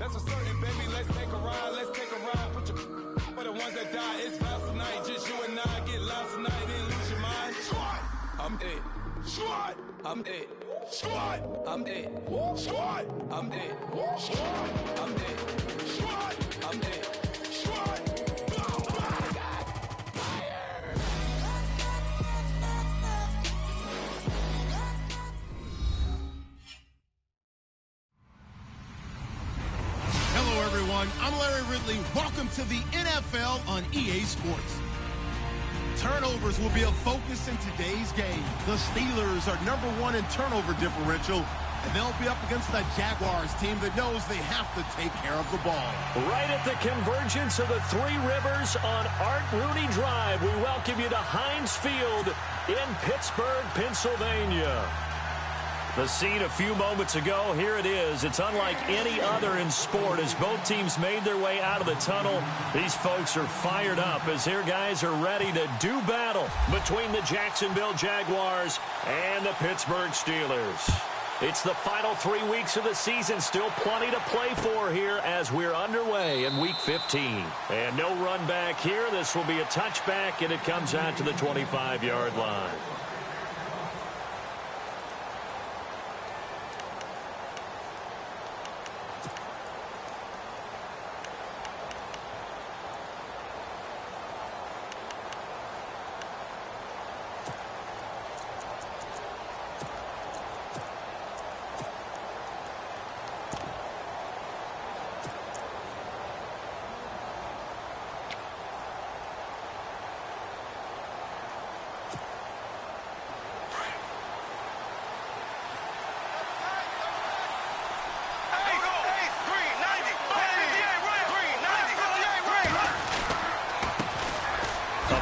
That's for certain, baby. Let's take a ride. Let's take a ride. Put your for the ones that die. It's vows tonight. Just you and I get lost tonight. Then lose your mind. Squad. I'm it. Squad. I'm it. Squad. I'm it. Squad. I'm it. Squad. I'm it. Squad. I'm it. Squad. Hello, everyone. I'm Larry Ridley. Welcome to the NFL on EA Sports. Turnovers will be a focus in today's game. The Steelers are #1 in turnover differential, and they'll be up against the Jaguars team that knows they have to take care of the ball. Right at the convergence of the Three Rivers on Art Rooney Drive, we welcome you to Heinz Field in Pittsburgh, Pennsylvania. The scene a few moments ago, here it is. It's unlike any other in sport as both teams made their way out of the tunnel. These folks are fired up as their guys are ready to do battle between the Jacksonville Jaguars and the Pittsburgh Steelers. It's the final 3 weeks of the season. Still plenty to play for here as we're underway in Week 15. And no run back here. This will be a touchback, and it comes out to the 25-yard line.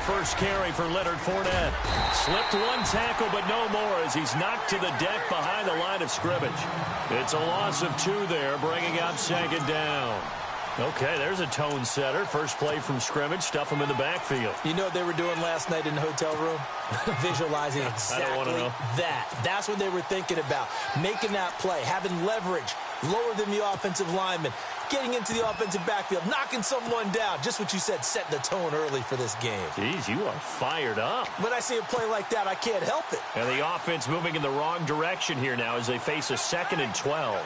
First carry for Leonard Fournette. Slipped one tackle, but no more as he's knocked to the deck behind the line of scrimmage. It's a loss of 2 there, bringing up second down. Okay, there's a tone setter. First play from scrimmage, stuff him in the backfield. You know what they were doing last night in the hotel room? Visualizing exactly that. That's what they were thinking about. Making that play, having leverage, lower than the offensive lineman, getting into the offensive backfield, knocking someone down. Just what you said, setting the tone early for this game. Jeez, you are fired up. When I see a play like that, I can't help it. And the offense moving in the wrong direction here now as they face a 2nd and 12.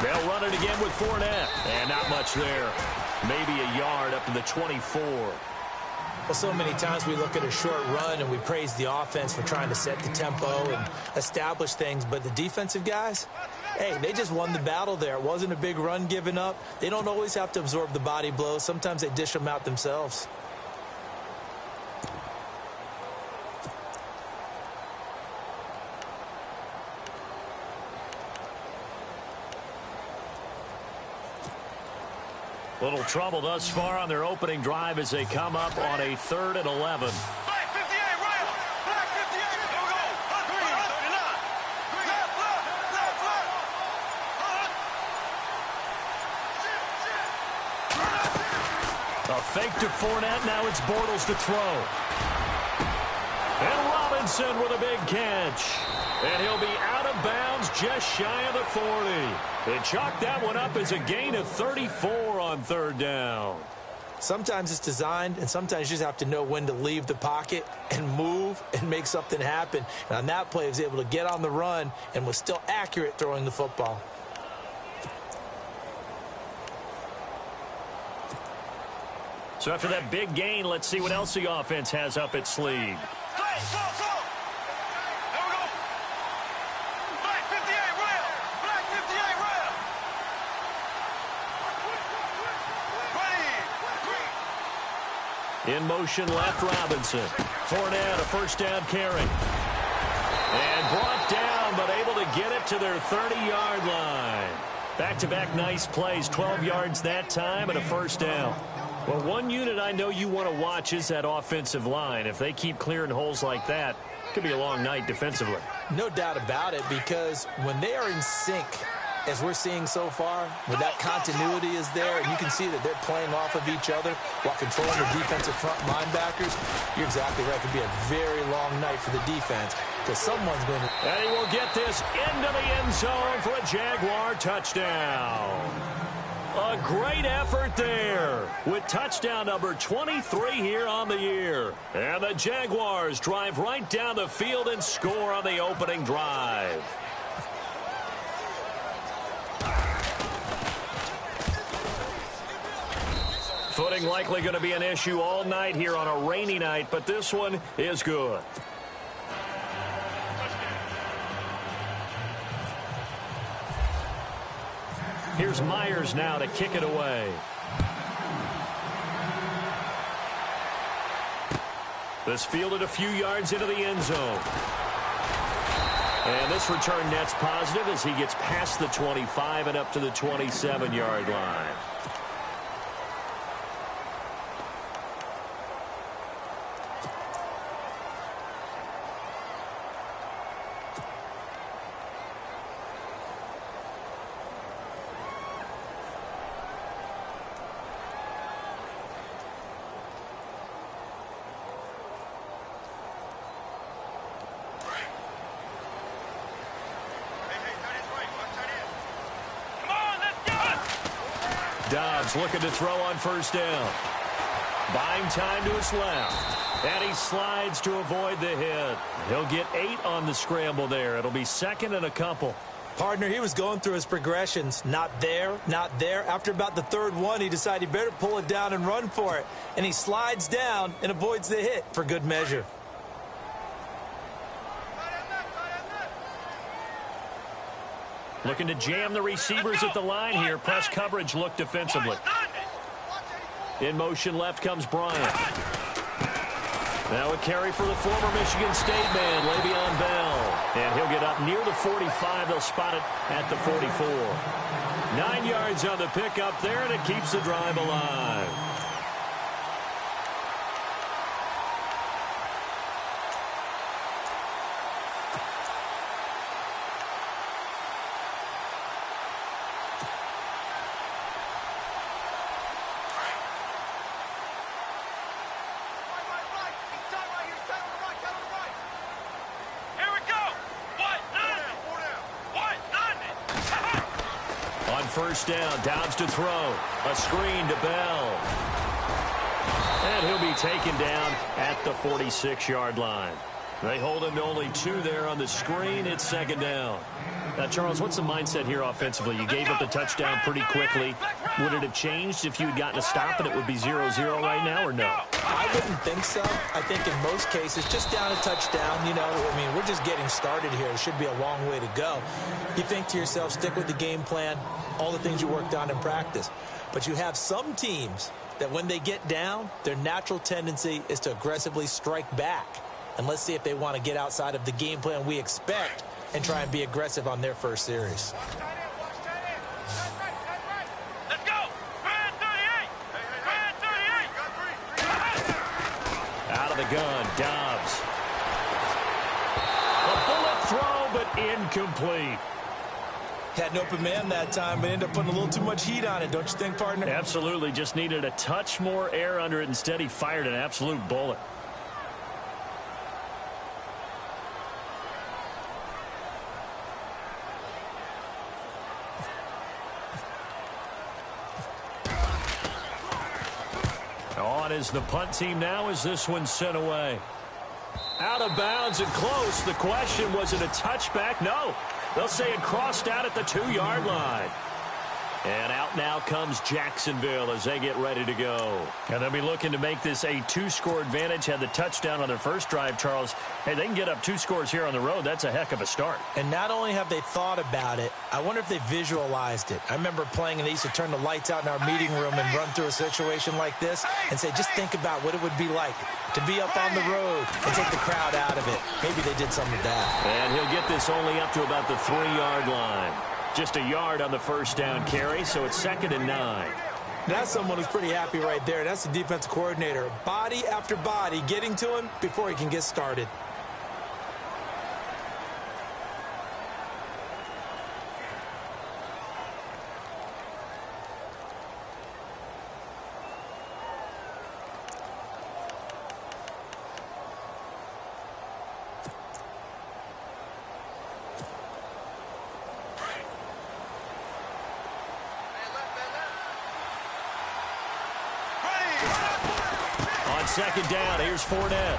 They'll run it again with Fournette. And not much there. Maybe a yard up to the 24. Well, so many times we look at a short run and we praise the offense for trying to set the tempo and establish things. But the defensive guys, hey, they just won the battle there. It wasn't a big run given up. They don't always have to absorb the body blows. Sometimes they dish them out themselves. Little trouble thus far on their opening drive as they come up on a 3rd and 11. A fake to Fournette. Now it's Bortles to throw. And Robinson with a big catch. And he'll be out of bounds just shy of the 40. They chalked that one up as a gain of 34 on 3rd down. Sometimes it's designed, and sometimes you just have to know when to leave the pocket and move and make something happen. And on that play, he was able to get on the run and was still accurate throwing the football. So after that big gain, let's see what else the offense has up its sleeve. In motion left, Robinson. Fournette, a first down carry. And brought down, but able to get it to their 30-yard line. Back-to-back nice plays, 12 yards that time and a first down. Well, one unit I know you want to watch is that offensive line. If they keep clearing holes like that, it could be a long night defensively. No doubt about it, because when they are in sync, as we're seeing so far, where that continuity is there, and you can see that they're playing off of each other while controlling the defensive front linebackers, you're exactly right. It could be a very long night for the defense because someone's going to... And he will get this into the end zone for a Jaguar touchdown. A great effort there with touchdown number 23 here on the year. And the Jaguars drive right down the field and score on the opening drive. Footing likely going to be an issue all night here on a rainy night, but this one is good. Here's Myers now to kick it away. This fielded a few yards into the end zone. And this return net's positive as he gets past the 25 and up to the 27-yard line. Dobbs looking to throw on first down. Buying time to his left. And he slides to avoid the hit. He'll get 8 on the scramble there. It'll be second and a couple. Partner, he was going through his progressions. Not there, not there. After about the third one, he decided he better pull it down and run for it. And he slides down and avoids the hit for good measure. Looking to jam the receivers at the line here. Press coverage look defensively. In motion left comes Bryant. Now a carry for the former Michigan State man, Le'Veon Bell. And he'll get up near the 45. They'll spot it at the 44. 9 yards on the pickup there, and it keeps the drive alive. First down, Dobbs to throw. A screen to Bell. And he'll be taken down at the 46-yard line. They hold him to only 2 there on the screen. It's second down. Now, Charles, what's the mindset here offensively? You gave up the touchdown pretty quickly. Would it have changed if you had gotten a stop and it would be 0-0 right now, or no? I wouldn't think so. I think in most cases, just down a touchdown, you know, I mean, we're just getting started here. It should be a long way to go. You think to yourself, stick with the game plan, all the things you worked on in practice. But you have some teams that when they get down, their natural tendency is to aggressively strike back. And let's see if they want to get outside of the game plan we expect and try and be aggressive on their first series. Let's go! Grand 38! Grand 38! Out of the gun, Dobbs. A bullet throw, but incomplete. Had an open man that time, but ended up putting a little too much heat on it, don't you think, partner? Absolutely. Just needed a touch more air under it. Instead, he fired an absolute bullet. On is the punt team now as this one's sent away. Out of bounds and close. The question, was it a touchback? No. They'll say it crossed out at the 2-yard line. And out now comes Jacksonville as they get ready to go. And they'll be looking to make this a 2-score advantage. Had the touchdown on their first drive, Charles. Hey, they can get up 2 scores here on the road. That's a heck of a start. And not only have they thought about it, I wonder if they visualized it. I remember playing and they used to turn the lights out in our meeting room and run through a situation like this and say, just think about what it would be like to be up on the road and take the crowd out of it. Maybe they did some of that. And he'll get this only up to about the 3-yard line. Just a yard on the first down carry, so it's 2nd and 9. That's someone who's pretty happy right there. That's the defensive coordinator. Body after body getting to him before he can get started. second down. Here's Fournette.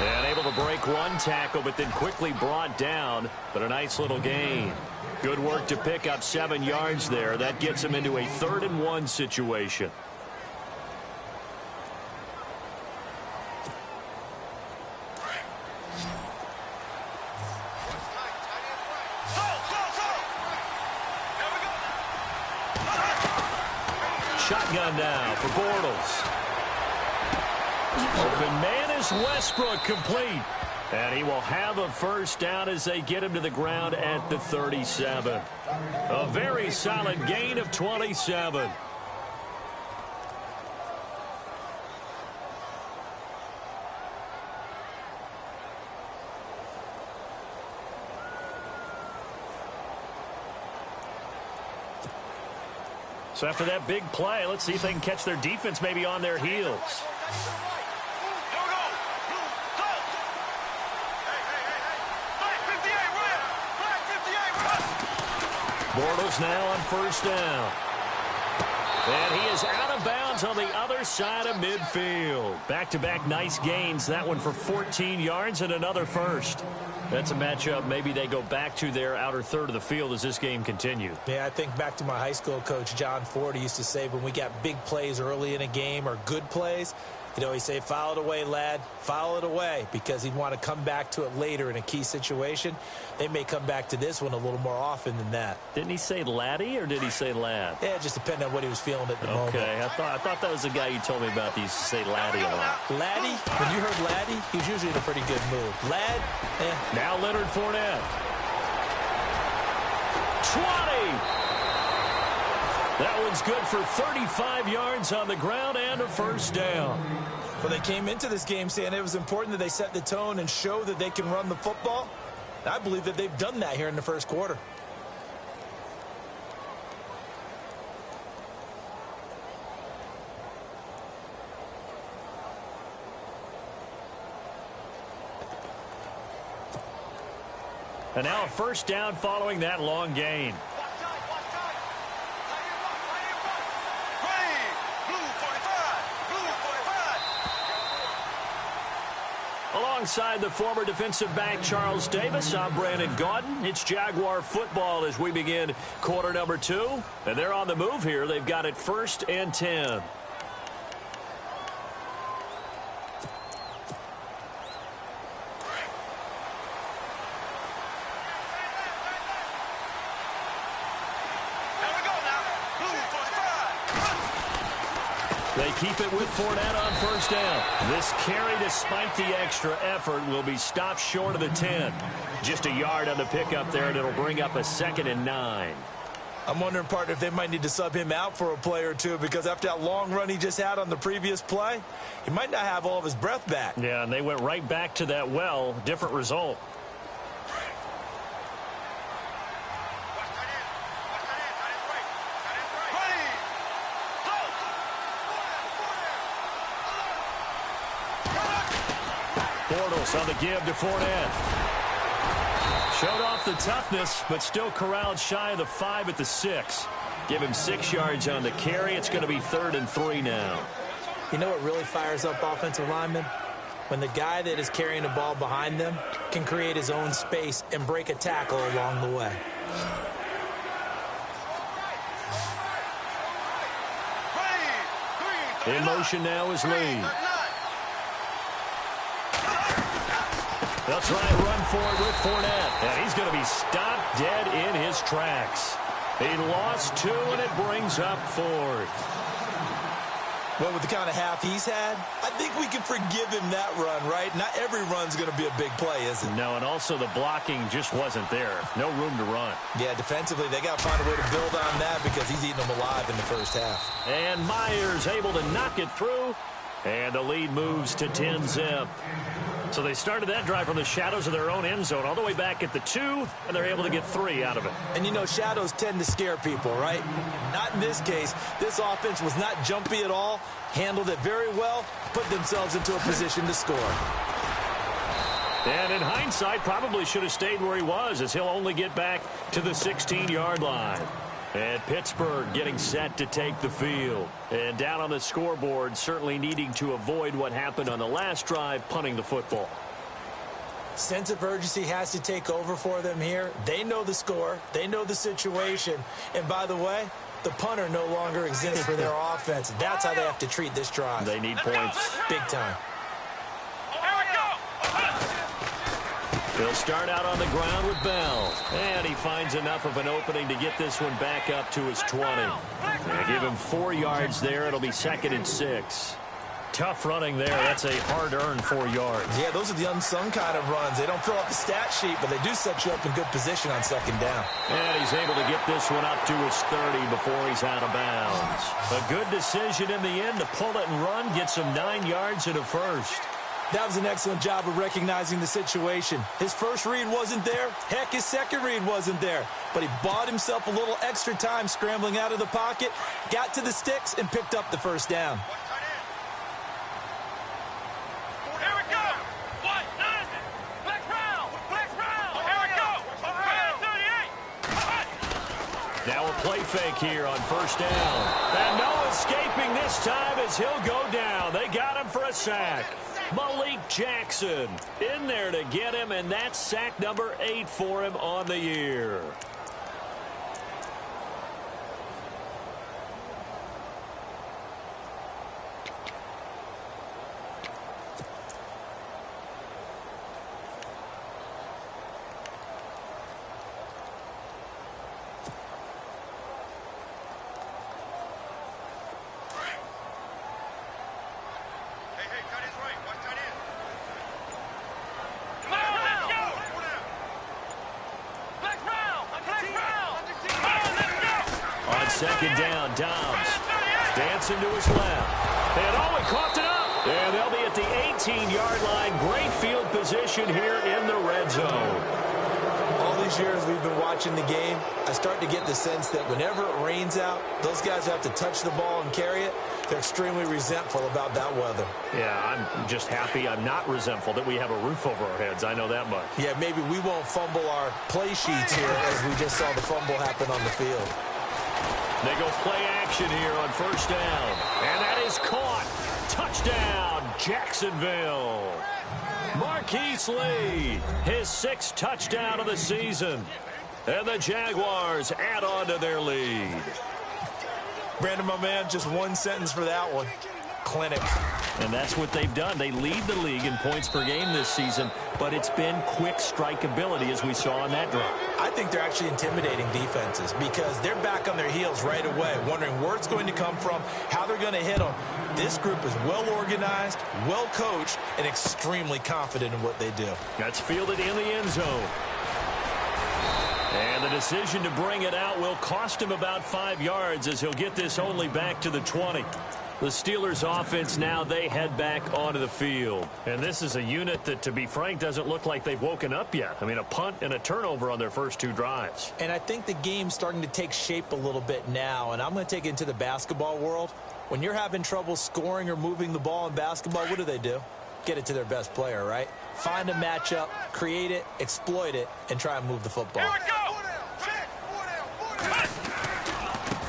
And able to break one tackle, but then quickly brought down. But a nice little gain. Good work to pick up 7 yards there. That gets him into a 3rd-and-1 situation. Shotgun now for Bortles. Open man is Westbrook, complete. And he will have a first down as they get him to the ground at the 37. A very solid gain of 27. So after that big play, let's see if they can catch their defense maybe on their heels. Bortles now on first down. And he is out of bounds on the other side of midfield. Back-to-back nice gains. That one for 14 yards and another first. That's a matchup maybe they go back to their outer third of the field as this game continues. Yeah, I think back to my high school coach, John Ford. He used to say when we got big plays early in a game or good plays, you know, he'd say, foul it away, lad, foul it away, because he'd want to come back to it later in a key situation. They may come back to this one a little more often than that. Didn't he say laddie or did he say lad? Yeah, it just depended on what he was feeling at the moment. Okay, I thought that was the guy you told me about that used to say laddie a lot. Laddie? When you heard laddie, he was usually in a pretty good mood. Lad? Eh. Now Leonard Fournette. 20! That one's good for 35 yards on the ground and a first down. Well, they came into this game saying it was important that they set the tone and show that they can run the football. I believe that they've done that here in the first quarter. And now a first down following that long gain. Alongside the former defensive back Charles Davis, I'm Brandon Gaudin. It's Jaguar football as we begin quarter number 2. And they're on the move here. They've got it 1st and 10. They keep it with Fournette on first down. This carry, despite the extra effort, will be stopped short of the 10. Just a yard on the pickup there, and it'll bring up a 2nd and 9. I'm wondering, partner, if they might need to sub him out for a play or two, because after that long run he just had on the previous play, he might not have all of his breath back. Yeah, and they went right back to that well. Different result. Bortles on the give to Fournette. Showed off the toughness, but still corralled shy of the 5 at the 6. Give him 6 yards on the carry. It's going to be 3rd and 3 now. You know what really fires up offensive linemen? When the guy that is carrying the ball behind them can create his own space and break a tackle along the way. In motion now is Lee. They'll try and run for it with Fournette. And he's going to be stopped dead in his tracks. He lost 2, and it brings up 4th. Well, with the kind of half he's had, I think we can forgive him that run, right? Not every run's going to be a big play, is it? No, and also the blocking just wasn't there. No room to run. Yeah, defensively, they got to find a way to build on that because he's eating them alive in the first half. And Myers able to knock it through, and the lead moves to 10-zip. So they started that drive from the shadows of their own end zone all the way back at the 2, and they're able to get 3 out of it. And, you know, shadows tend to scare people, right? Not in this case. This offense was not jumpy at all, handled it very well, put themselves into a position to score. And in hindsight, probably should have stayed where he was, as he'll only get back to the 16-yard line. And Pittsburgh getting set to take the field. And down on the scoreboard, certainly needing to avoid what happened on the last drive, punting the football. Sense of urgency has to take over for them here. They know the score. They know the situation. And by the way, the punter no longer exists for their offense. That's how they have to treat this drive. They need points. Big time. They'll start out on the ground with Bell. And he finds enough of an opening to get this one back up to his 20. They give him 4 yards there. It'll be 2nd and 6. Tough running there. That's a hard-earned 4 yards. Yeah, those are the unsung kind of runs. They don't fill up the stat sheet, but they do set you up in good position on 2nd down. And he's able to get this one up to his 30 before he's out of bounds. A good decision in the end to pull it and run, get some 9 yards and a first. That was an excellent job of recognizing the situation. His first read wasn't there. Heck, his second read wasn't there. But he bought himself a little extra time scrambling out of the pocket, got to the sticks, and picked up the first down. Here we go. What? Flex round. Flex round. Here we go. 38. Now a play fake here on first down. And no escaping this time as he'll go down. They got him for a sack. Malik Jackson in there to get him, and that's sack number 8 for him on the year. Second down, Dobbs dancing to his left. And he coughed it up. And they'll be at the 18-yard line. Great field position here in the red zone. All these years we've been watching the game, I start to get the sense that whenever it rains out, those guys have to touch the ball and carry it. They're extremely resentful about that weather. Yeah, I'm just happy I'm not resentful that we have a roof over our heads. I know that much. Yeah, maybe we won't fumble our play sheets here as we just saw the fumble happen on the field. They go play action here on first down. And that is caught. Touchdown, Jacksonville. Marquise Lee, his 6th touchdown of the season. And the Jaguars add on to their lead. Brandon, my man, just one sentence for that one. Clinic. And that's what they've done. They lead the league in points per game this season, but it's been quick strike ability as we saw on that drive. I think they're actually intimidating defenses because they're back on their heels right away, wondering where it's going to come from, how they're going to hit them. This group is well organized, well coached, and extremely confident in what they do. That's fielded in the end zone. And the decision to bring it out will cost him about 5 yards as he'll get this only back to the 20. The Steelers offense now, they head back onto the field. And this is a unit that, to be frank, doesn't look like they've woken up yet. I mean, a punt and a turnover on their first 2 drives. And I think the game's starting to take shape a little bit now, and I'm going to take it into the basketball world. When you're having trouble scoring or moving the ball in basketball, what do? Get it to their best player, right? Find a matchup, create it, exploit it, and try and move the football. Here we go.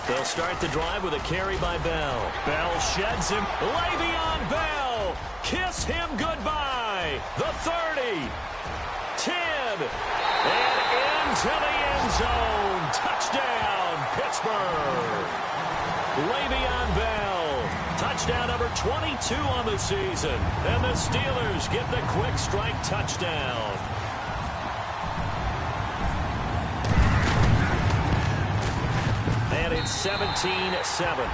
They'll start the drive with a carry by Bell. Bell sheds him. Le'Veon Bell. Kiss him goodbye. The 30. 10. And into the end zone. Touchdown, Pittsburgh. Le'Veon Bell. Touchdown number 22 on the season. And the Steelers get the quick strike touchdown. And it's 17-7.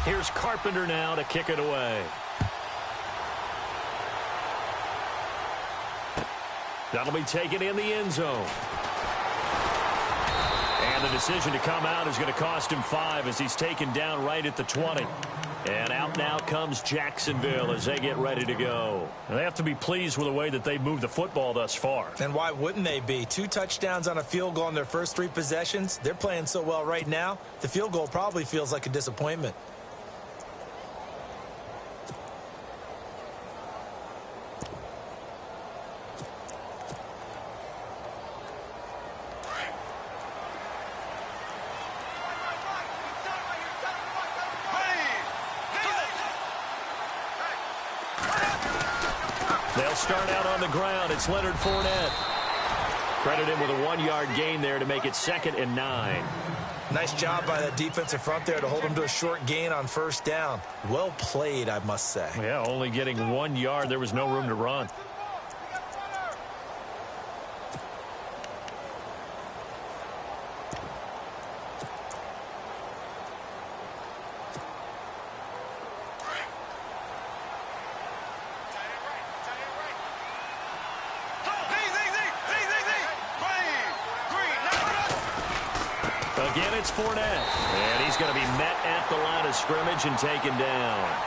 Here's Carpenter now to kick it away. That'll be taken in the end zone. And the decision to come out is going to cost him 5 as he's taken down right at the 20. And out now comes Jacksonville as they get ready to go. And they have to be pleased with the way that they've moved the football thus far. And why wouldn't they be? 2 touchdowns on a field goal in their first 3 possessions. They're playing so well right now, the field goal probably feels like a disappointment. They'll start out on the ground. It's Leonard Fournette. Credit him with a 1-yard gain there to make it 2nd and 9. Nice job by that defensive front there to hold him to a short gain on first down. Well played, I must say. Yeah, only getting 1 yard. There was no room to run. Again, it's Fournette. And he's going to be met at the line of scrimmage and taken down.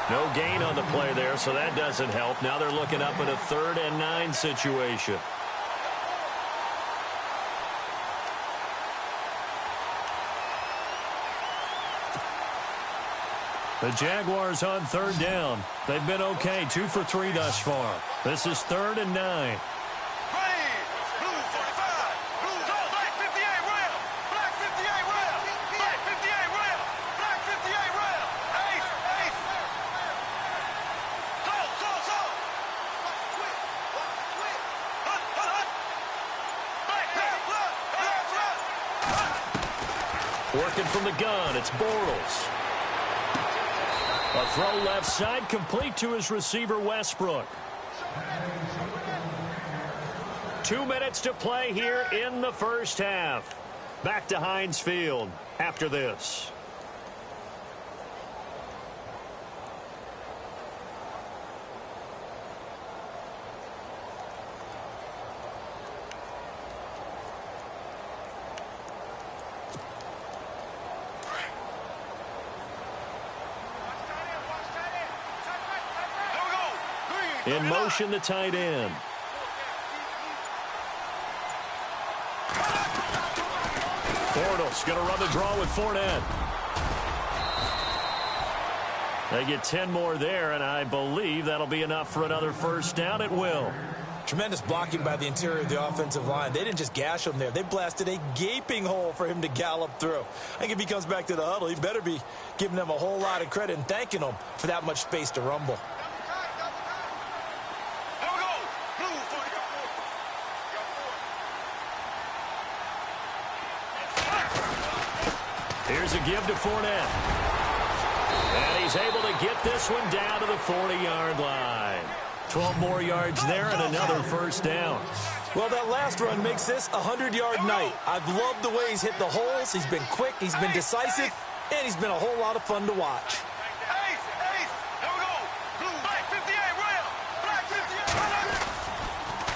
No gain on the play there, so that doesn't help. Now they're looking up in a 3rd and 9 situation. The Jaguars on 3rd down. They've been okay, 2 for 3 thus far. This is 3rd and 9. Working from the gun, it's Bortles. A throw left side, complete to his receiver, Westbrook. 2 minutes to play here in the first half. Back to Heinz Field after this. In motion, the tight end. Bortles going to run the draw with Fournette. They get 10 more there, and I believe that'll be enough for another first down. It will. Tremendous blocking by the interior of the offensive line. They didn't just gash him there. They blasted a gaping hole for him to gallop through. I think if he comes back to the huddle, he better be giving them a whole lot of credit and thanking them for that much space to rumble. Here's a give to Fournette. And he's able to get this one down to the 40-yard line. 12 more yards there and another first down. Well, that last run makes this a 100-yard night. I've loved the way he's hit the holes. He's been quick, he's been decisive, and he's been a whole lot of fun to watch.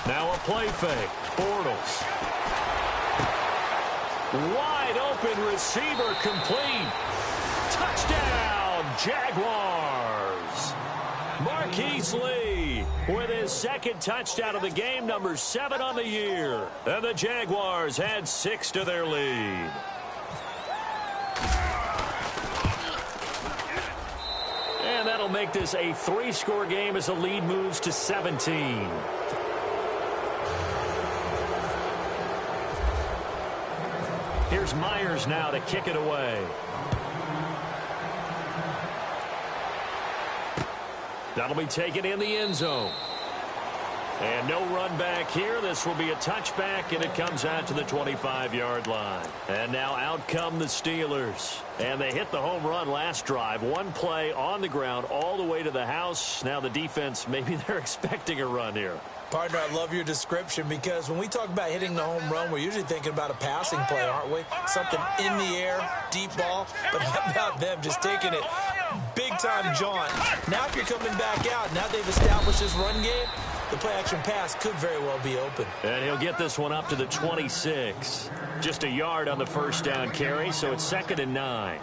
Now a play fake. Bortles. Wide open receiver complete. Touchdown, Jaguars. Marquise Lee with his 2nd touchdown of the game, number 7 on the year. And the Jaguars add 6 to their lead. And that'll make this a 3-score game as the lead moves to 17. Here's Myers now to kick it away. That'll be taken in the end zone. And no run back here. This will be a touchback, and it comes out to the 25-yard line. And now out come the Steelers. And they hit the home run last drive. 1 play on the ground all the way to the house. Now the defense, maybe they're expecting a run here. Partner, I love your description because when we talk about hitting the home run, we're usually thinking about a passing play, aren't we? Something in the air, deep ball. But how about them just taking it big-time jaunt? Now if you're coming back out, now they've established this run game, the play-action pass could very well be open. And he'll get this one up to the 26. Just a yard on the first down carry, so it's 2nd and 9.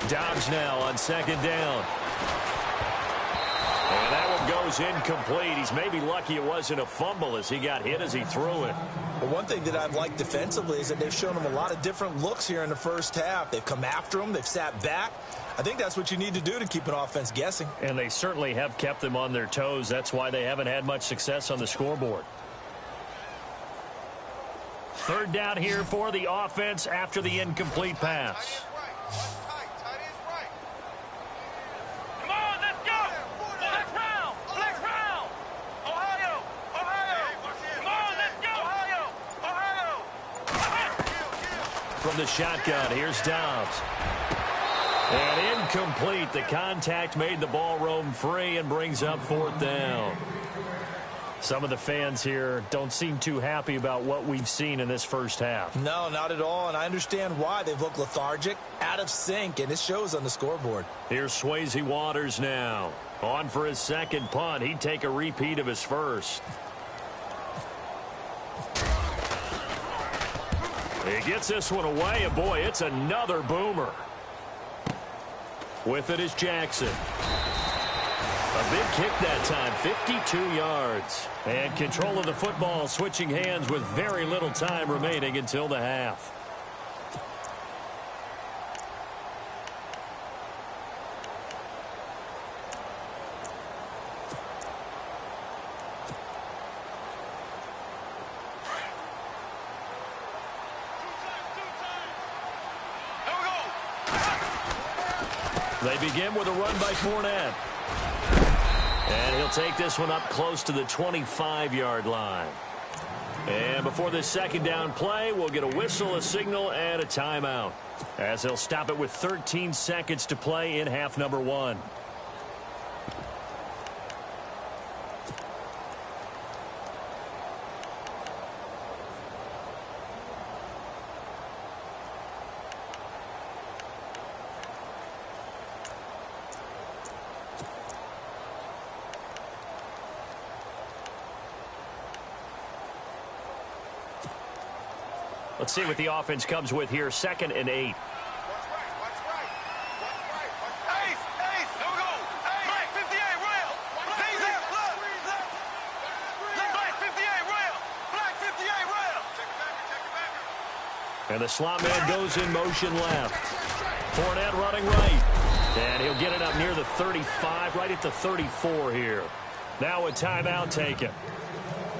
Dobbs now on 2nd down. And that one goes incomplete. He's maybe lucky it wasn't a fumble as he got hit as he threw it. Well, one thing that I've liked defensively is that they've shown him a lot of different looks here in the first half. They've come after him. They've sat back. I think that's what you need to do to keep an offense guessing. And they certainly have kept them on their toes. That's why they haven't had much success on the scoreboard. 3rd down here for the offense after the incomplete pass. From the shotgun, here's Dobbs. And incomplete. The contact made the ball roam free and brings up 4th down. Some of the fans here don't seem too happy about what we've seen in this first half. No, not at all, and I understand why. They've looked lethargic, out of sync, and it shows on the scoreboard. Here's Swayze Waters now. On for his 2nd punt. He'd take a repeat of his first. He gets this one away, and boy, it's another boomer. With it is Jackson. A big kick that time, 52 yards. And control of the football switching hands with very little time remaining until the half. They begin with a run by Fournette. And he'll take this one up close to the 25-yard line. And before this 2nd down play, we'll get a whistle, a signal, and a timeout, as they'll stop it with 13 seconds to play in half number 1. Let's see what the offense comes with here. 2nd and 8. And the slot man goes in motion left. Fournette running right. And he'll get it up near the 35, right at the 34 here. Now a timeout taken.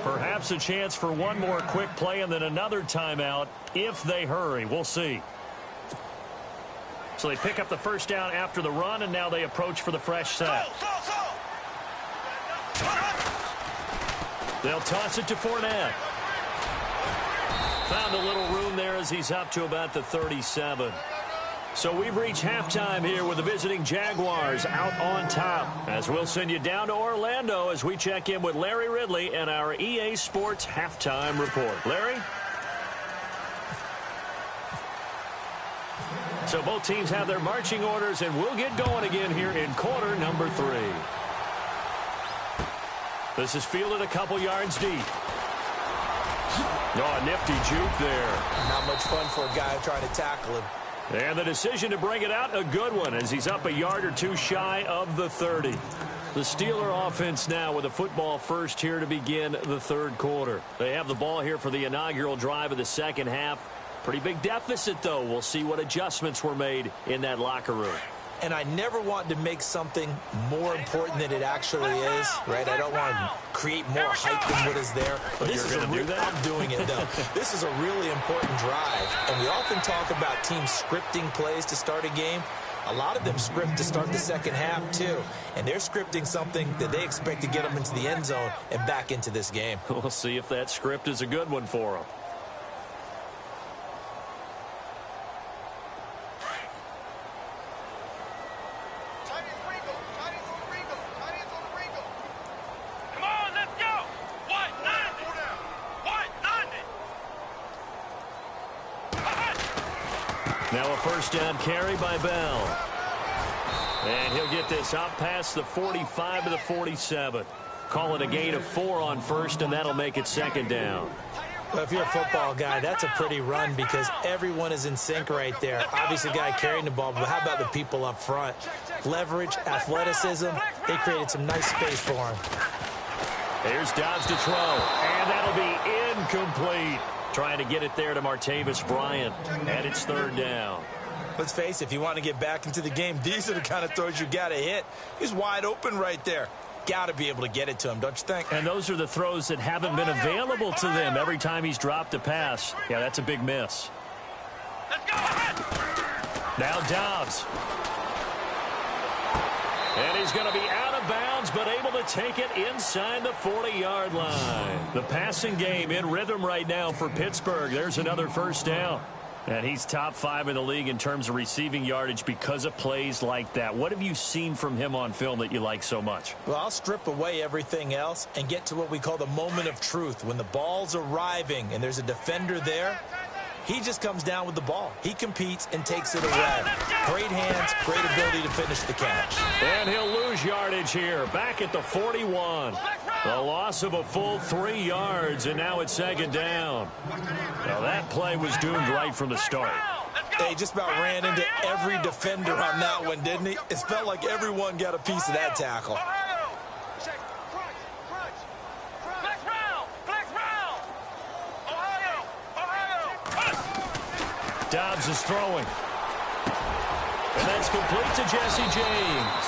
Perhaps a chance for one more quick play and then another timeout if they hurry. We'll see. So they pick up the first down after the run, and now they approach for the fresh set. They'll toss it to Fournette. Found a little room there as he's up to about the 37. So we've reached halftime here with the visiting Jaguars out on top, as we'll send you down to Orlando as we check in with Larry Ridley and our EA Sports halftime report. Larry? So both teams have their marching orders, and we'll get going again here in quarter number 3. This is fielded a couple yards deep. Oh, a nifty juke there. Not much fun for a guy trying to tackle him. And the decision to bring it out, a good one, as he's up a yard or two shy of the 30. The Steeler offense now with a football first here to begin the 3rd quarter. They have the ball here for the inaugural drive of the 2nd half. Pretty big deficit, though. We'll see what adjustments were made in that locker room. And I never want to make something more important than it actually is, right? I don't want to create more hype than what is there. But this is I'm doing it, though. This is a really important drive. And we often talk about teams scripting plays to start a game. A lot of them script to start the 2nd half, too. And they're scripting something that they expect to get them into the end zone and back into this game. We'll see if that script is a good one for them. Now a first down carry by Bell. And he'll get this out past the 45 to the 47. Call it a gain of 4 on first, and that'll make it second down. Well, if you're a football guy, that's a pretty run because everyone is in sync right there. Obviously, the guy carrying the ball, but how about the people up front? Leverage, athleticism, they created some nice space for him. Here's Dobbs to throw, and that'll be incomplete. Trying to get it there to Martavis Bryant, and it's third down. Let's face it, if you want to get back into the game, these are the kind of throws you got to hit. He's wide open right there. Got to be able to get it to him, don't you think? And those are the throws that haven't been available to them every time he's dropped a pass. Yeah, that's a big miss. Let's go. Now Dobbs. And he's going to be out of bounds, but able to take it inside the 40-yard line. The passing game in rhythm right now for Pittsburgh. There's another first down. And he's top 5 in the league in terms of receiving yardage because of plays like that. What have you seen from him on film that you like so much? Well, I'll strip away everything else and get to what we call the moment of truth. When the ball's arriving and there's a defender there, he just comes down with the ball. He competes and takes it away. Great hands, great ability to finish the catch. And he'll lose yardage here. Back at the 41. The loss of a full 3 yards, and now it's second down. Now that play was doomed right from the start. They just about ran into every defender on that one, didn't he? It felt like everyone got a piece of that tackle. Dobbs is throwing. And that's complete to Jesse James.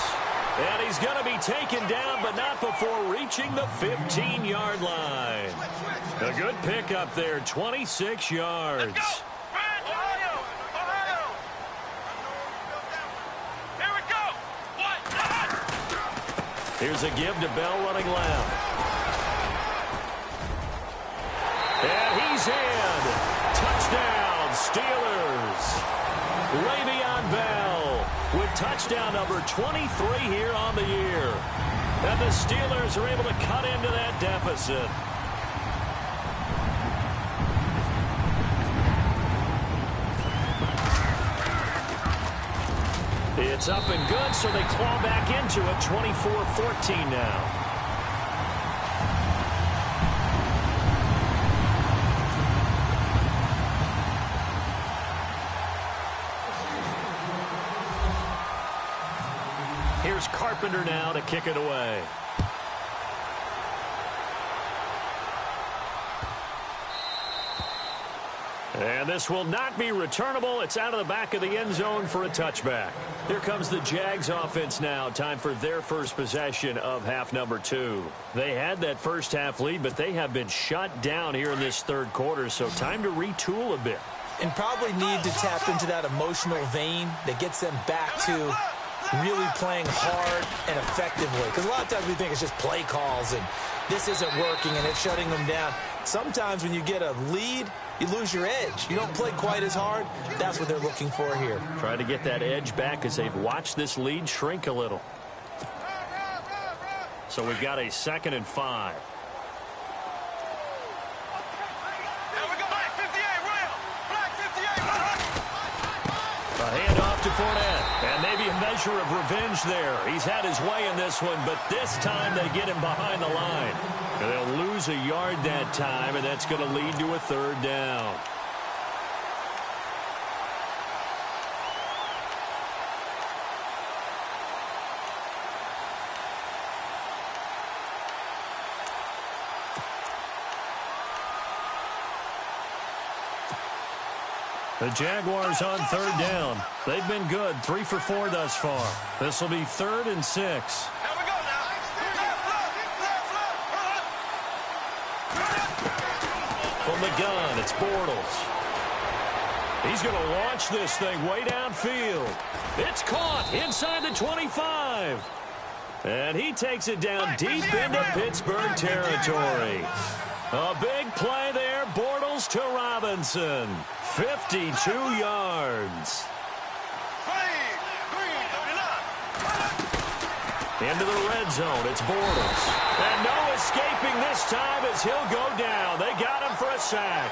And he's going to be taken down, but not before reaching the 15-yard line. A good pickup there, 26 yards. Here's a give to Bell running left. And he's in. Touchdown, Steelers. Le'Veon Bell with touchdown number 23 here on the year. And the Steelers are able to cut into that deficit. It's up and good, so they claw back into it, 24-14 now. Here's Carpenter now to kick it away. And this will not be returnable. It's out of the back of the end zone for a touchback. Here comes the Jags offense now. Time for their first possession of half number 2. They had that first half lead, but they have been shut down here in this third quarter, so time to retool a bit. And probably need to tap into that emotional vein that gets them back to really playing hard and effectively. Because a lot of times we think it's just play calls and this isn't working and it's shutting them down. Sometimes when you get a lead, you lose your edge. You don't play quite as hard. That's what they're looking for here. Trying to get that edge back as they've watched this lead shrink a little. So we've got a 2nd and 5. A handoff to Fournette. And maybe a measure of revenge there. He's had his way in this one, but this time they get him behind the line. And they'll lose a yard that time, and that's going to lead to a 3rd down. The Jaguars on 3rd down. They've been good, 3 for 4 thus far. This will be 3rd and 6. Here we go now. From the gun, it's Bortles. He's going to launch this thing way downfield. It's caught inside the 25. And he takes it down deep into Pittsburgh territory. A big play there, Bortles to Robinson. 52 yards. Into the red zone, it's Bortles. And no escaping this time as he'll go down. They got him for a sack.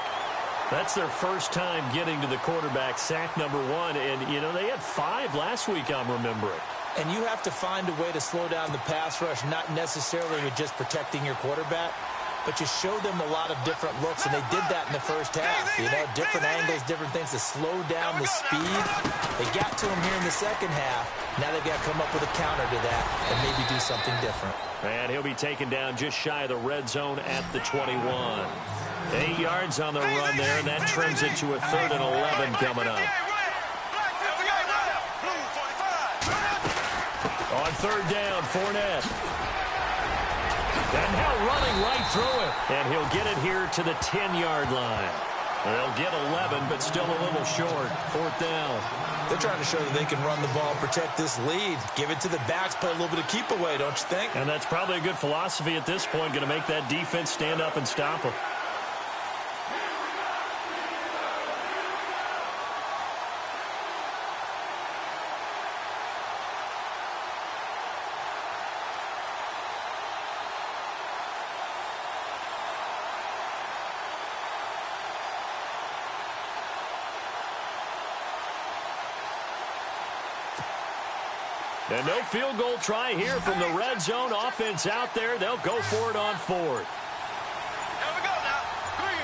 That's their first time getting to the quarterback, sack number 1. And, you know, they had 5 last week, I'm remembering. And you have to find a way to slow down the pass rush, not necessarily with just protecting your quarterback, but you show them a lot of different looks, and they did that in the first half. You know, different angles, different things to slow down the speed. They got to him here in the second half. Now they've got to come up with a counter to that and maybe do something different. And he'll be taken down just shy of the red zone at the 21. 8 yards on the run there, and that trims it to a 3rd and 11 coming up. On 3rd down, Fournette. And now running right through it. And he'll get it here to the 10-yard line. They'll get 11, but still a little short. 4th down. They're trying to show that they can run the ball, protect this lead. Give it to the backs, play a little bit of keep away, don't you think? And that's probably a good philosophy at this point, going to make that defense stand up and stop them. And no field goal try here from the red zone. Offense out there. They'll go for it on 4th. Here we go now. Green.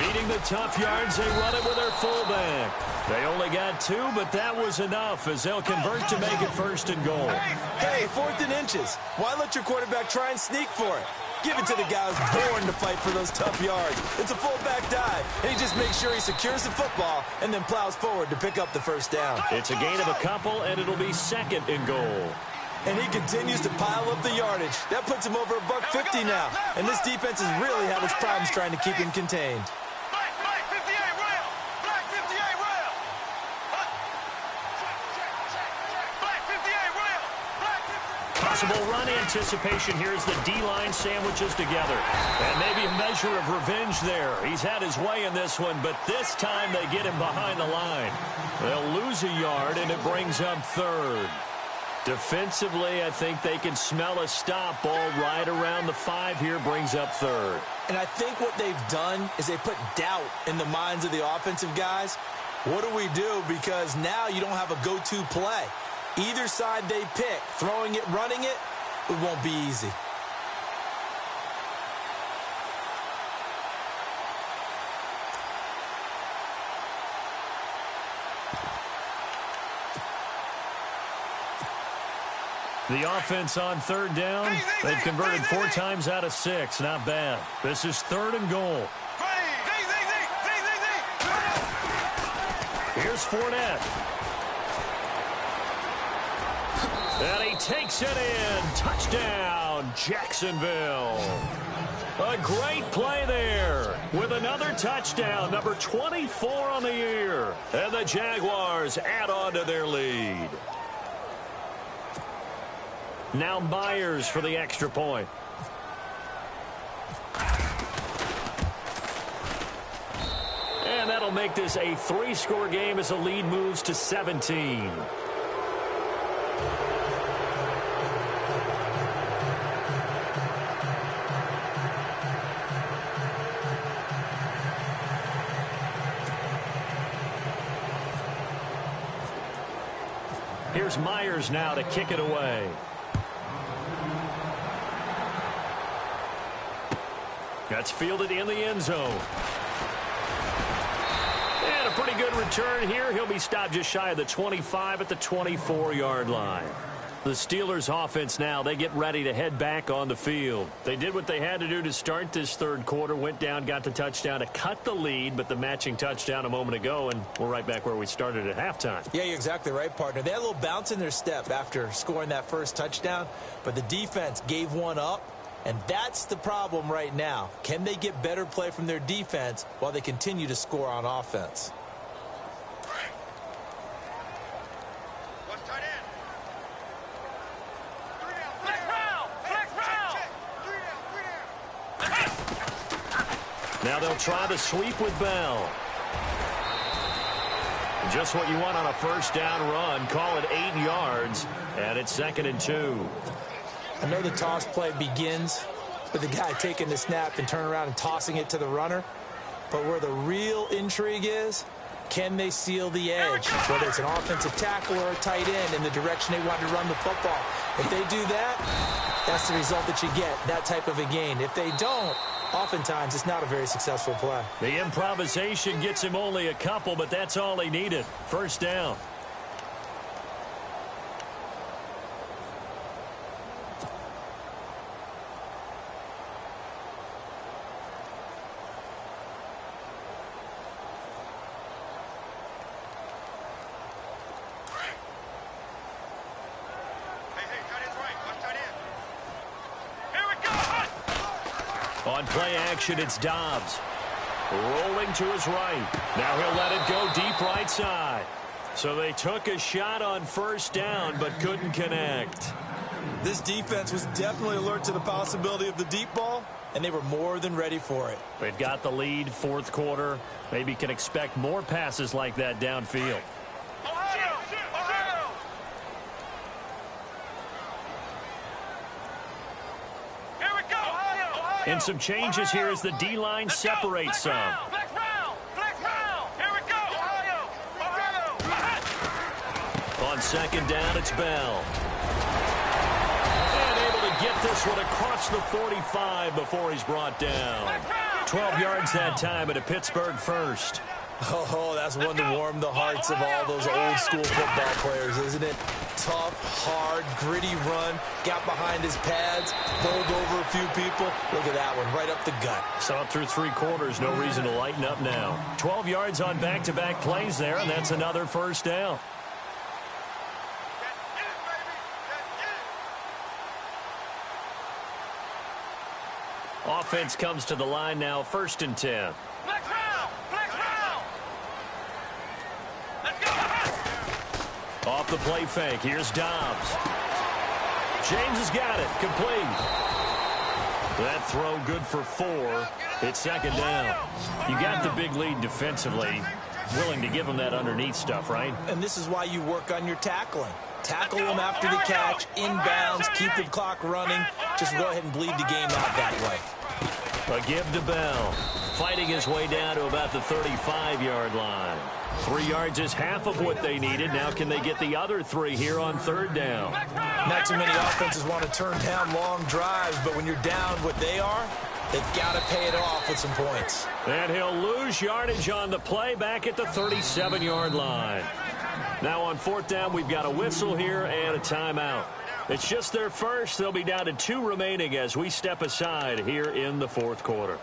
Meeting the tough yards, they run it with their fullback. They only got 2, but that was enough as they'll convert to make it 1st and goal. Hey, 4th and inches. Why let your quarterback try and sneak for it? Give it to the guy who's born to fight for those tough yards. It's a fullback dive, and he just makes sure he secures the football and then plows forward to pick up the 1st down. It's a gain of a couple, and it'll be 2nd and goal. And he continues to pile up the yardage. That puts him over $150 now. And this defense has really had its problems trying to keep him contained. Black 58 rail. Black 58 rail. Black 58 rail. Black 58. Possible run anticipation here as the D-line sandwiches together. And maybe a measure of revenge there. He's had his way in this one, but this time they get him behind the line. They'll lose a yard, and it brings up 3rd. Defensively, I think they can smell a stop. Ball right around the 5 here, brings up 3rd. And I think what they've done is they put doubt in the minds of the offensive guys. What do we do? Because now you don't have a go-to play. Either side they pick, throwing it, running it, it won't be easy. The offense on 3rd down, they've converted 4 times out of 6. Not bad. This is 3rd and goal. Here's Fournette. And he takes it in. Touchdown, Jacksonville. A great play there with another touchdown, number 24 on the year. And the Jaguars add on to their lead. Now Myers for the extra point. And that'll make this a 3-score game as the lead moves to 17. Here's Myers now to kick it away. That's fielded in the end zone. And a pretty good return here. He'll be stopped just shy of the 25 at the 24-yard line. The Steelers offense now, they get ready to head back on the field. They did what they had to do to start this 3rd quarter, went down, got the touchdown to cut the lead, but the matching touchdown a moment ago, and we're right back where we started at halftime. Yeah, you're exactly right, partner. They had a little bounce in their step after scoring that first touchdown, but the defense gave one up, and that's the problem right now. Can they get better play from their defense while they continue to score on offense? Now they'll try the sweep with Bell. Just what you want on a 1st down run. Call it 8 yards, and it's 2nd and 2. I know the toss play begins with the guy taking the snap and turning around and tossing it to the runner. But where the real intrigue is, can they seal the edge, whether it's an offensive tackle or a tight end in the direction they want to run the football? If they do that, that's the result that you get, that type of a gain. If they don't, oftentimes it's not a very successful play. The improvisation gets him only a couple, but that's all he needed. First down. On play action, it's Dobbs. Rolling to his right. Now he'll let it go deep right side. So they took a shot on first down, but couldn't connect. This defense was definitely alert to the possibility of the deep ball, and they were more than ready for it. They've got the lead, fourth quarter. Maybe can expect more passes like that downfield. And some changes here as the D-line separates some. Flex round. Here we go. Ohio. On second down, it's Bell. And able to get this one across the 45 before he's brought down. 12 yards that time at a Pittsburgh first. Oh, that's one to warm the hearts of all those old-school football players, isn't it? Tough, hard, gritty run, got behind his pads, bowled over a few people. Look at that one, right up the gut. Saw it through three quarters, no reason to lighten up now. 12 yards on back-to-back plays there, and that's another first down. Offense comes to the line now, 1st and 10. Flex round. Let's go. Off the play fake, here's Dobbs. James has got it, complete. That throw good for 4. It's second down. You got the big lead defensively. Willing to give him that underneath stuff, right? And this is why you work on your tackling. Tackle them after the catch, inbounds, keep the clock running. Just go ahead and bleed the game out that way. A give to Bell. Fighting his way down to about the 35-yard line. 3 yards is half of what they needed. Now can they get the other 3 here on third down? Not too many offenses want to turn down long drives, but when you're down what they are, they've got to pay it off with some points. And he'll lose yardage on the play back at the 37-yard line. Now on fourth down, we've got a whistle here and a timeout. It's just their first. They'll be down to 2 remaining as we step aside here in the fourth quarter.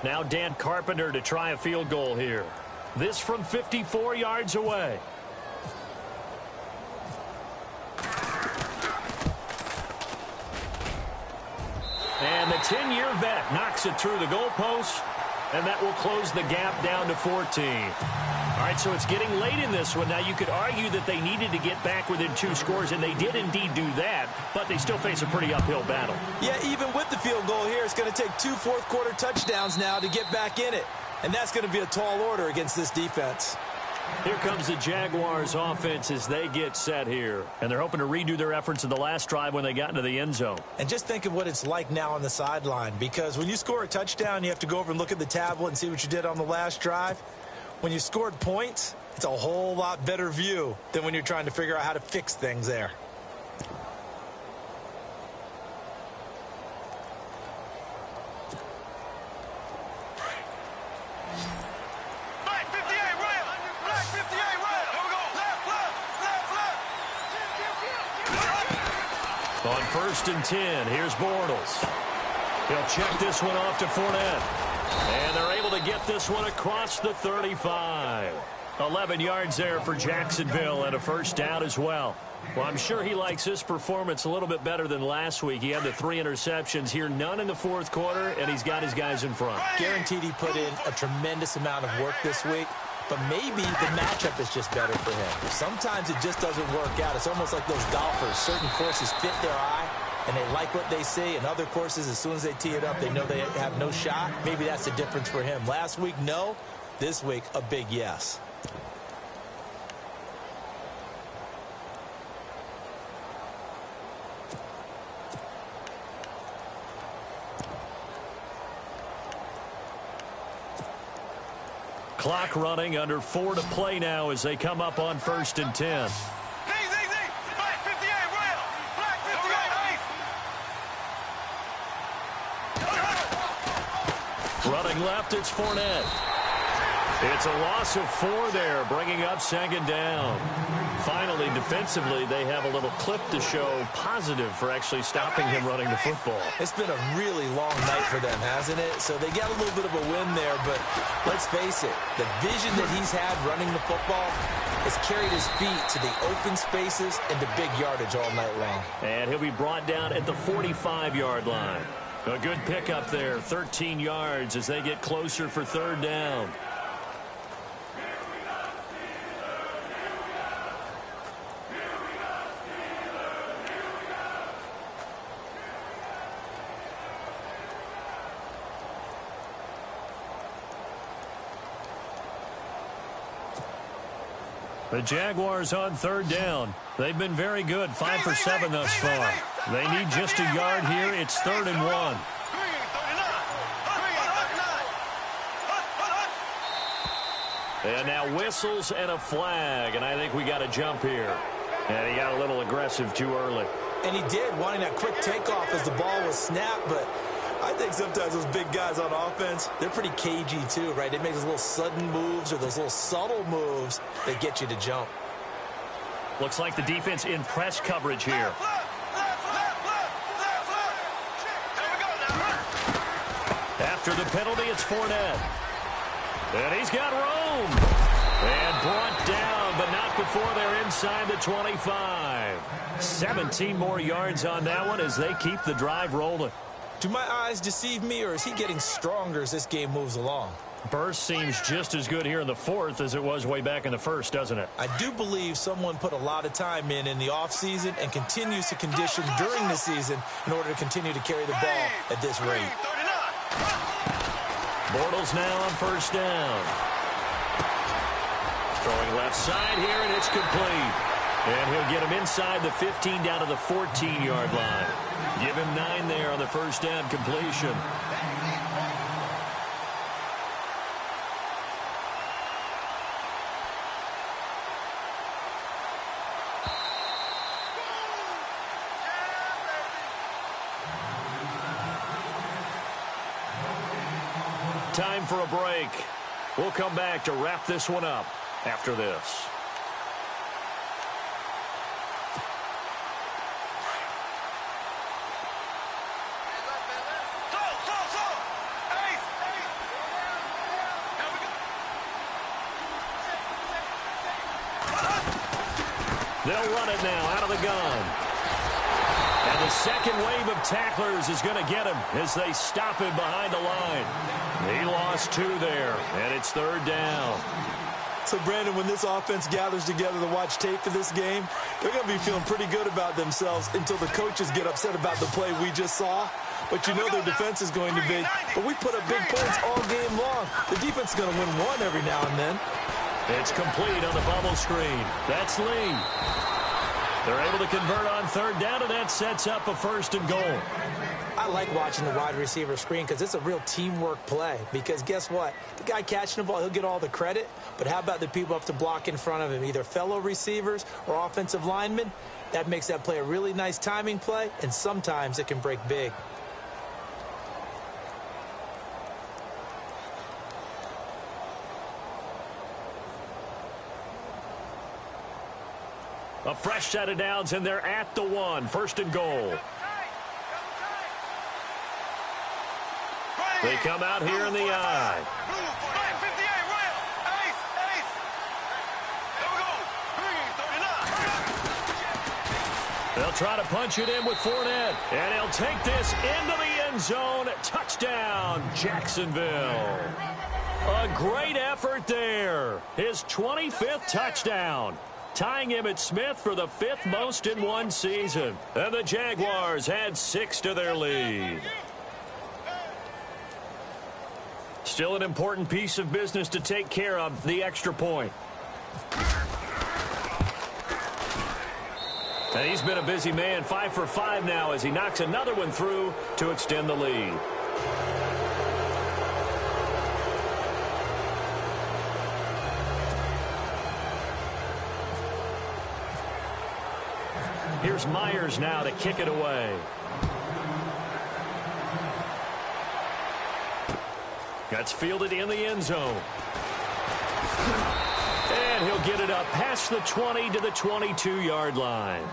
Now Dan Carpenter to try a field goal here. This from 54 yards away. And the 10-year vet knocks it through the goalpost, and that will close the gap down to 14. All right, so it's getting late in this one. Now, you could argue that they needed to get back within 2 scores, and they did indeed do that, but they still face a pretty uphill battle. Yeah, even with the field goal here, it's going to take 2 fourth-quarter touchdowns now to get back in it. And that's going to be a tall order against this defense. Here comes the Jaguars offense as they get set here. And they're hoping to redo their efforts in the last drive when they got into the end zone. And just think of what it's like now on the sideline, because when you score a touchdown, you have to go over and look at the tablet and see what you did on the last drive. When you scored points, it's a whole lot better view than when you're trying to figure out how to fix things there. On 1st and 10, here's Bortles. He'll check this one off to Fournette. And they're able to get this one across the 35. 11 yards there for Jacksonville and a first down as well. Well, I'm sure he likes his performance a little bit better than last week. He had the 3 interceptions here, none in the fourth quarter, and he's got his guys in front. Guaranteed he put in a tremendous amount of work this week. But maybe the matchup is just better for him. Sometimes it just doesn't work out. It's almost like those golfers. Certain courses fit their eye, and they like what they see. In other courses, as soon as they tee it up, they know they have no shot. Maybe that's the difference for him. Last week, no. This week, a big yes. Clock running, under 4 to play now as they come up on 1st and 10. Black 58, rail. Black 58, Running left, it's Fournette. It's a loss of 4 there, bringing up 2nd down. Finally, defensively, they have a little clip to show positive for actually stopping him running the football. It's been a really long night for them, hasn't it? So they got a little bit of a win there, but let's face it, the vision that he's had running the football has carried his feet to the open spaces and the big yardage all night long. And he'll be brought down at the 45-yard line. A good pickup there, 13 yards as they get closer for 3rd down. The Jaguars on 3rd down. They've been very good, 5 for 7 thus far. They need just a yard here. It's 3rd and 1. And now whistles and a flag, and I think we got a jump here. And he got a little aggressive too early. And he did, wanting that quick takeoff as the ball was snapped, but I think sometimes those big guys on offense, they're pretty cagey too, right? They make those little sudden moves or those little subtle moves that get you to jump. Looks like the defense in press coverage here. After the penalty, it's Fournette. And he's got room. And brought down, but not before they're inside the 25. 17 more yards on that one as they keep the drive rolling. Do my eyes deceive me, or is he getting stronger as this game moves along? Burst seems just as good here in the 4th as it was way back in the 1st, doesn't it? I do believe someone put a lot of time in the offseason and continues to condition during the season in order to continue to carry the ball at this rate. Bortles now on 1st down. Throwing left side here, and it's complete. And he'll get him inside the 15 down to the 14-yard line. Give him 9 there on the 1st down completion. Time for a break. We'll come back to wrap this one up after this. They'll run it now out of the gun. And the second wave of tacklers is going to get him as they stop him behind the line. He lost 2 there, and it's 3rd down. So, Brandon, when this offense gathers together to watch tape for this game, they're going to be feeling pretty good about themselves until the coaches get upset about the play we just saw. But you know their defense is going to be. But we put up big points all game long. The defense is going to win one every now and then. It's complete on the bubble screen. That's Lee. They're able to convert on 3rd down, and that sets up a 1st and goal. I like watching the wide receiver screen because it's a real teamwork play. Because guess what? The guy catching the ball, he'll get all the credit. But how about the people up to block in front of him, either fellow receivers or offensive linemen? That makes that play a really nice timing play, and sometimes it can break big. A fresh set of downs, and they're at the 1. 1st and goal. They come out here in the eye. They'll try to punch it in with Fournette. And he'll take this into the end zone. Touchdown, Jacksonville. A great effort there. His 25th touchdown. tying Emmitt Smith for the 5th most in one season. And the Jaguars add 6 to their lead. Still an important piece of business to take care of, the extra point. And he's been a busy man, 5 for 5 now as he knocks another one through to extend the lead. Here's Myers now to kick it away. That's fielded in the end zone. And he'll get it up past the 20 to the 22-yard line.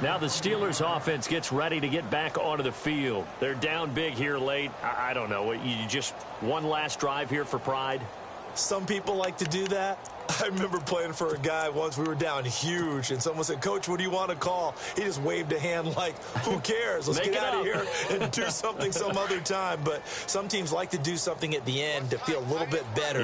Now the Steelers offense gets ready to get back onto the field. They're down big here late. I don't know. You just one last drive here for pride? Some people like to do that. I remember playing for a guy once. We were down huge, and someone said, "Coach, what do you want to call?" He just waved a hand like, who cares? Let's get out of here and do something some other time. But some teams like to do something at the end to feel a little bit better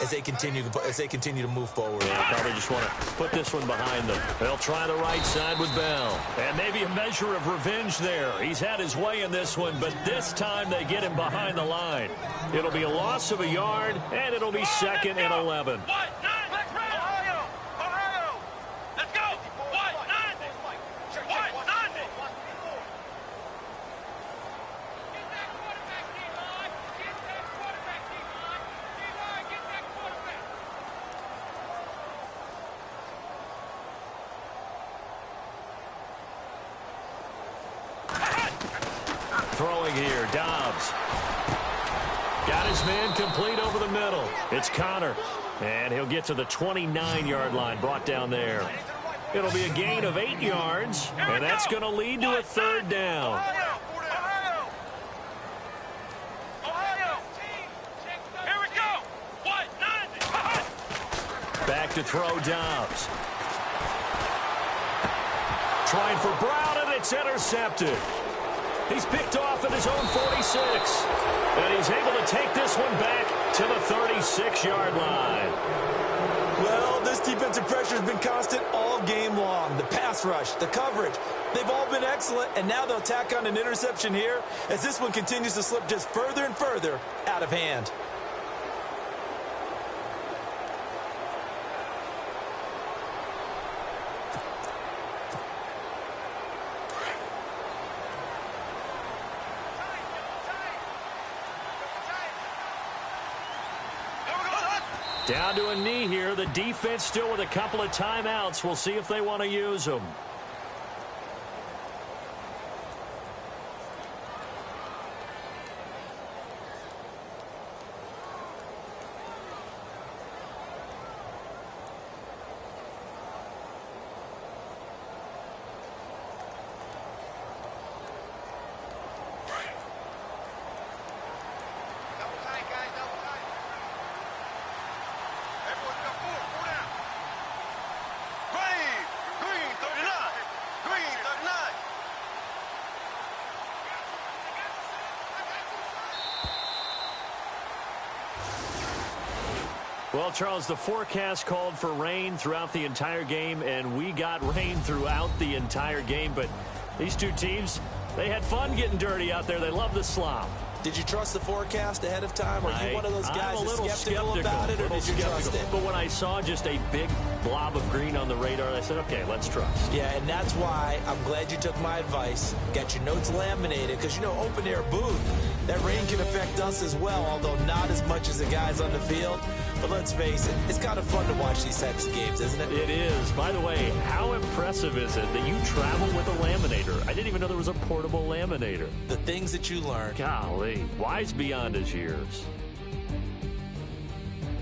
as they continue to move forward. Yeah, probably just want to put this one behind them. They'll try the right side with Bell. And maybe a measure of revenge there. He's had his way in this one, but this time they get him behind the line. It'll be a loss of a yard, and it'll be 2nd and 11. Throwing here, Dobbs. Got his man complete over the middle. It's Connor. And he'll get to the 29-yard line, brought down there. It'll be a gain of 8 yards, and that's going to lead to a 3rd down. Back to throw, Dobbs. Trying for Brown, and it's intercepted. He's picked off at his own 46. And he's able to take this one back to the 36-yard line. Well, this defensive pressure has been constant all game long. The pass rush, the coverage, they've all been excellent. And now they'll tack on an interception here as this one continues to slip just further and further out of hand. Down to a knee here. The defense still with a couple of timeouts. We'll see if they want to use them. Well, Charles, the forecast called for rain throughout the entire game, and we got rain throughout the entire game. But these two teams, they had fun getting dirty out there. They love the slop. Did you trust the forecast ahead of time? Are you one of those guys that's skeptical about it, or did you trust it? But when I saw just a big blob of green on the radar, I said, okay, let's trust. Yeah, and that's why I'm glad you took my advice. Got your notes laminated, because, you know, open-air booth, that rain can affect us as well, although not as much as the guys on the field. But let's face it, it's kind of fun to watch these types of games, isn't it? It is. By the way, how impressive is it that you travel with a laminator? I didn't even know there was a portable laminator. The things that you learn. Golly, wise beyond his years.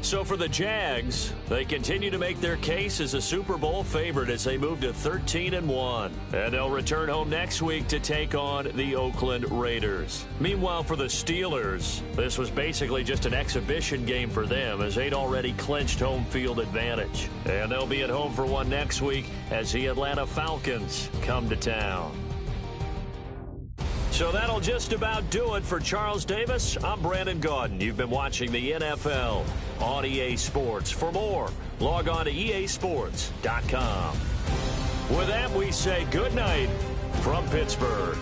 So for the Jags, they continue to make their case as a Super Bowl favorite as they move to 13-1. And they'll return home next week to take on the Oakland Raiders. Meanwhile, for the Steelers, this was basically just an exhibition game for them as they'd already clinched home field advantage. And they'll be at home for one next week as the Atlanta Falcons come to town. So that'll just about do it for Charles Davis. I'm Brandon Gaudin. You've been watching the NFL on EA Sports. For more, log on to easports.com. With that, we say good night from Pittsburgh.